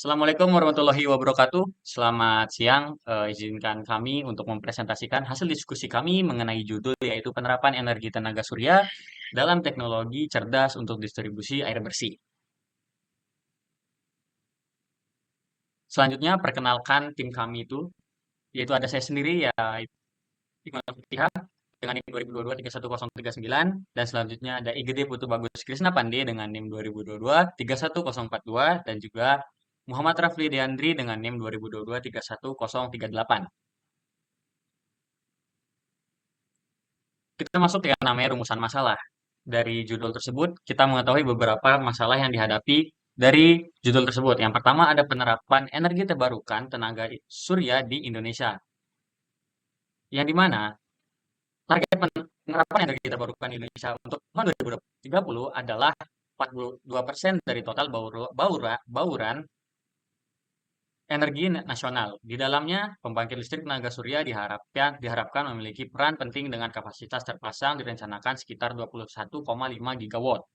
Assalamualaikum warahmatullahi wabarakatuh. Selamat siang. Izinkan kami untuk mempresentasikan hasil diskusi kami mengenai judul yaitu penerapan energi tenaga surya dalam teknologi cerdas untuk distribusi air bersih. Selanjutnya, perkenalkan tim kami itu, yaitu ada saya sendiri, ya, Iqbal Fatihah, dengan NIM 2022-31039, dan selanjutnya ada IGD Putu Bagus Krisna Pande dengan NIM 2022-31042, dan juga Muhammad Rafli Deandri dengan NIM 2022-31038. Kita masuk yang namanya rumusan masalah. Dari judul tersebut, kita mengetahui beberapa masalah yang dihadapi dari judul tersebut. Yang pertama ada penerapan energi terbarukan tenaga surya di Indonesia. Yang dimana target penerapan energi terbarukan di Indonesia untuk tahun 2030 adalah 42% dari total bauran energi nasional. Di dalamnya, pembangkit listrik tenaga surya diharapkan memiliki peran penting dengan kapasitas terpasang direncanakan sekitar 21,5 gigawatt.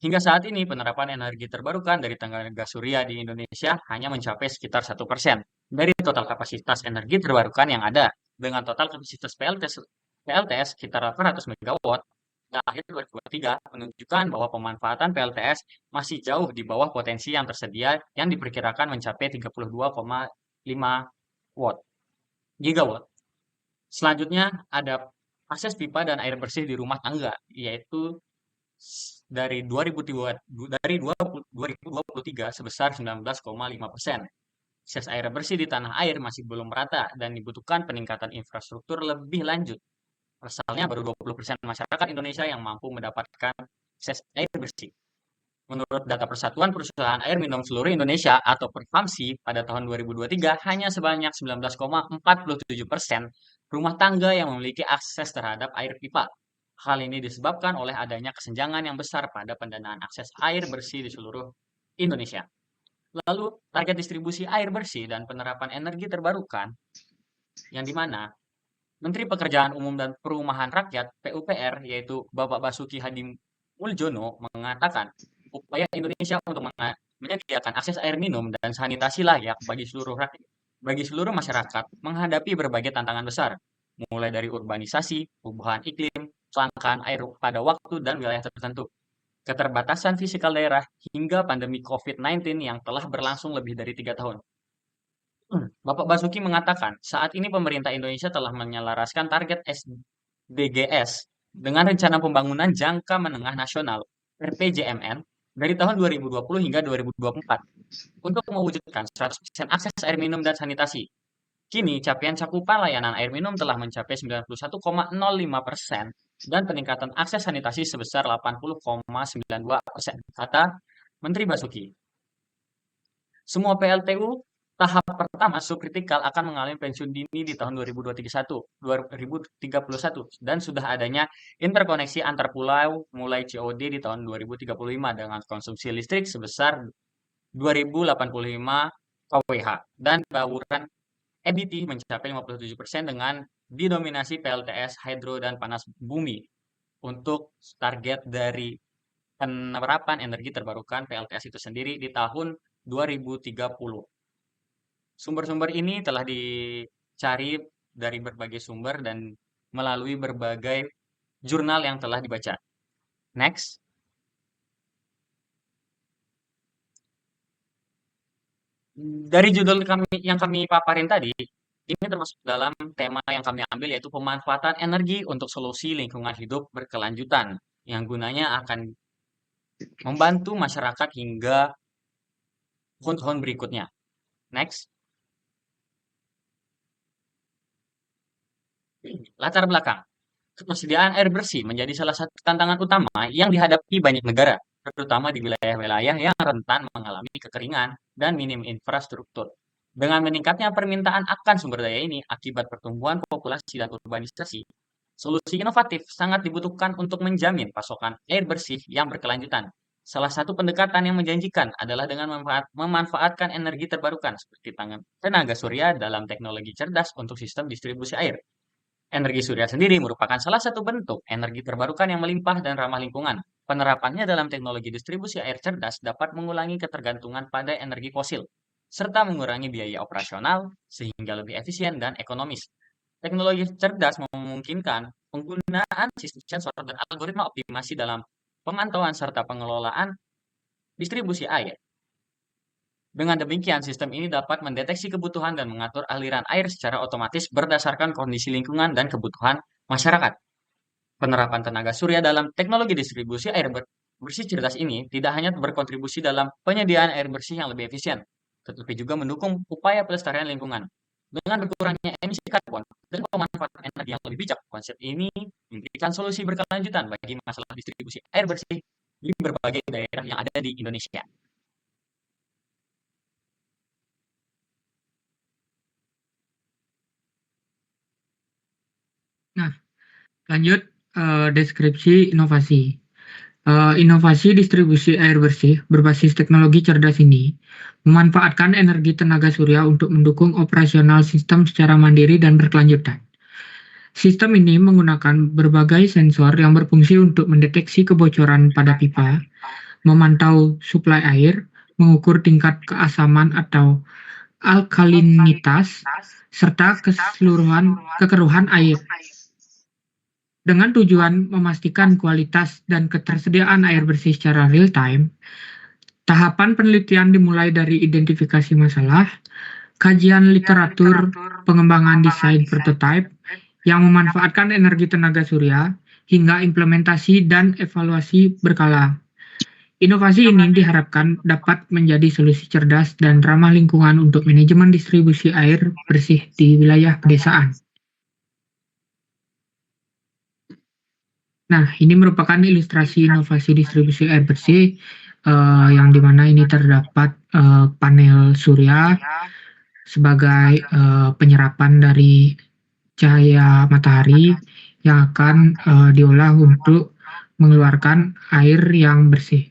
Hingga saat ini, penerapan energi terbarukan dari tenaga surya di Indonesia hanya mencapai sekitar 1% dari total kapasitas energi terbarukan yang ada, dengan total kapasitas PLTS sekitar 800 megawatt. Nah, akhir 2023 menunjukkan bahwa pemanfaatan PLTS masih jauh di bawah potensi yang tersedia yang diperkirakan mencapai 32,5 watt, gigawatt. Selanjutnya ada akses pipa dan air bersih di rumah tangga, yaitu dari 2023 sebesar 19,5%. Akses air bersih di tanah air masih belum merata dan dibutuhkan peningkatan infrastruktur lebih lanjut. Pasalnya baru 20% masyarakat Indonesia yang mampu mendapatkan akses air bersih. Menurut data Persatuan Perusahaan Air Minum Seluruh Indonesia atau Perpamsi pada tahun 2023 hanya sebanyak 19,47% rumah tangga yang memiliki akses terhadap air pipa. Hal ini disebabkan oleh adanya kesenjangan yang besar pada pendanaan akses air bersih di seluruh Indonesia. Lalu, target distribusi air bersih dan penerapan energi terbarukan, yang dimana Menteri Pekerjaan Umum dan Perumahan Rakyat (PUPR) yaitu Bapak Basuki Hadi Muljono mengatakan upaya Indonesia untuk menyediakan akses air minum dan sanitasi layak bagi seluruh masyarakat menghadapi berbagai tantangan besar, mulai dari urbanisasi, perubahan iklim, kelangkaan air pada waktu dan wilayah tertentu, keterbatasan fisikal daerah, hingga pandemi COVID-19 yang telah berlangsung lebih dari 3 tahun. Bapak Basuki mengatakan, saat ini pemerintah Indonesia telah menyelaraskan target SDGs dengan Rencana Pembangunan Jangka Menengah Nasional (RPJMN) dari tahun 2020 hingga 2024 untuk mewujudkan 100% akses air minum dan sanitasi. Kini, capaian cakupan layanan air minum telah mencapai 91,05% dan peningkatan akses sanitasi sebesar 80,92%, kata Menteri Basuki. Semua PLTU tahap pertama subkritikal akan mengalami pensiun dini di tahun 2031 dan sudah adanya interkoneksi antar pulau mulai COD di tahun 2035 dengan konsumsi listrik sebesar 2085 kWh dan bauran EBT mencapai 57% dengan didominasi PLTS, hidro, dan panas bumi. Untuk target dari penerapan energi terbarukan PLTS itu sendiri di tahun 2030. Sumber-sumber ini telah dicari dari berbagai sumber dan melalui berbagai jurnal yang telah dibaca. Next. Dari judul yang kami paparin tadi, ini termasuk dalam tema yang kami ambil yaitu pemanfaatan energi untuk solusi lingkungan hidup berkelanjutan yang gunanya akan membantu masyarakat hingga tahun-tahun berikutnya. Next. Latar belakang. Ketersediaan air bersih menjadi salah satu tantangan utama yang dihadapi banyak negara, terutama di wilayah-wilayah yang rentan mengalami kekeringan dan minim infrastruktur. Dengan meningkatnya permintaan akan sumber daya ini akibat pertumbuhan populasi dan urbanisasi, solusi inovatif sangat dibutuhkan untuk menjamin pasokan air bersih yang berkelanjutan. Salah satu pendekatan yang menjanjikan adalah dengan memanfaatkan energi terbarukan seperti tenaga surya dalam teknologi cerdas untuk sistem distribusi air. Energi surya sendiri merupakan salah satu bentuk energi terbarukan yang melimpah dan ramah lingkungan. Penerapannya dalam teknologi distribusi air cerdas dapat mengurangi ketergantungan pada energi fosil, serta mengurangi biaya operasional sehingga lebih efisien dan ekonomis. Teknologi cerdas memungkinkan penggunaan sistem sensor dan algoritma optimasi dalam pemantauan serta pengelolaan distribusi air. Dengan demikian, sistem ini dapat mendeteksi kebutuhan dan mengatur aliran air secara otomatis berdasarkan kondisi lingkungan dan kebutuhan masyarakat. Penerapan tenaga surya dalam teknologi distribusi air bersih cerdas ini tidak hanya berkontribusi dalam penyediaan air bersih yang lebih efisien, tetapi juga mendukung upaya pelestarian lingkungan. Dengan berkurangnya emisi karbon dan pemanfaatan energi yang lebih bijak, konsep ini memberikan solusi berkelanjutan bagi masalah distribusi air bersih di berbagai daerah yang ada di Indonesia. Nah, lanjut deskripsi inovasi. Inovasi distribusi air bersih berbasis teknologi cerdas ini memanfaatkan energi tenaga surya untuk mendukung operasional sistem secara mandiri dan berkelanjutan. Sistem ini menggunakan berbagai sensor yang berfungsi untuk mendeteksi kebocoran pada pipa, memantau suplai air, mengukur tingkat keasaman atau alkalinitas, serta kekeruhan air, dengan tujuan memastikan kualitas dan ketersediaan air bersih secara real time. Tahapan penelitian dimulai dari identifikasi masalah, kajian literatur, pengembangan desain prototipe yang memanfaatkan energi tenaga surya, hingga implementasi dan evaluasi berkala. Inovasi ini diharapkan dapat menjadi solusi cerdas dan ramah lingkungan untuk manajemen distribusi air bersih di wilayah pedesaan. Nah, ini merupakan ilustrasi inovasi distribusi air bersih, yang dimana ini terdapat panel surya sebagai penyerapan dari cahaya matahari yang akan diolah untuk mengeluarkan air yang bersih.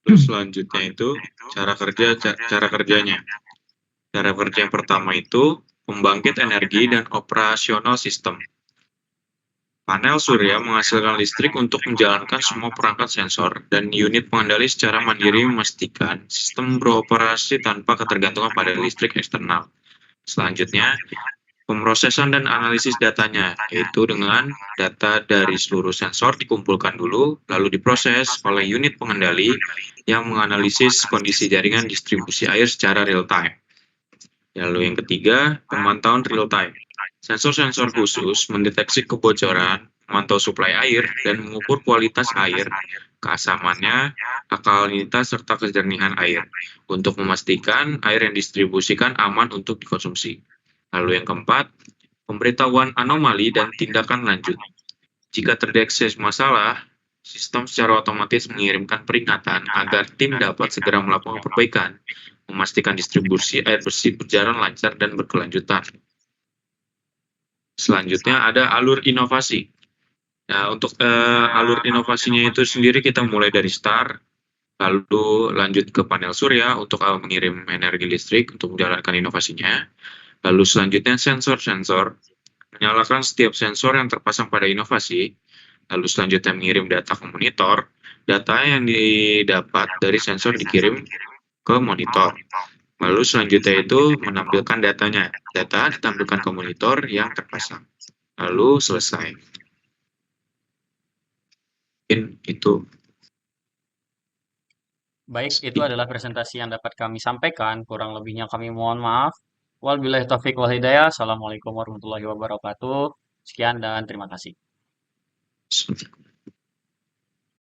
Terus selanjutnya itu cara kerjanya. Cara kerja yang pertama itu pembangkit energi dan operasional sistem. Panel surya menghasilkan listrik untuk menjalankan semua perangkat sensor dan unit pengendali secara mandiri memastikan sistem beroperasi tanpa ketergantungan pada listrik eksternal. Selanjutnya, pemrosesan dan analisis datanya, yaitu dengan data dari seluruh sensor dikumpulkan dulu, lalu diproses oleh unit pengendali yang menganalisis kondisi jaringan distribusi air secara real-time. Lalu yang ketiga, pemantauan real-time. Sensor-sensor khusus mendeteksi kebocoran, memantau suplai air, dan mengukur kualitas air, keasamannya, alkalinitas, serta kejernihan air, untuk memastikan air yang distribusikan aman untuk dikonsumsi. Lalu yang keempat, pemberitahuan anomali dan tindakan lanjut. Jika terdeteksi masalah, sistem secara otomatis mengirimkan peringatan agar tim dapat segera melakukan perbaikan, memastikan distribusi air bersih berjalan lancar dan berkelanjutan. Selanjutnya ada alur inovasi. Nah, untuk alur inovasinya itu sendiri kita mulai dari start, lalu lanjut ke panel surya untuk mengirim energi listrik untuk menjalankan inovasinya. Lalu selanjutnya sensor-sensor, menyalakan setiap sensor yang terpasang pada inovasi, lalu selanjutnya mengirim data ke monitor, data yang didapat dari sensor dikirim ke monitor. Lalu selanjutnya itu menampilkan datanya, data ditampilkan ke monitor yang terpasang. Lalu selesai. Mungkin itu. Baik, itu adalah presentasi yang dapat kami sampaikan. Kurang lebihnya kami mohon maaf. Wabillahi taufik wal hidayah. Assalamualaikum warahmatullahi wabarakatuh. Sekian dan terima kasih.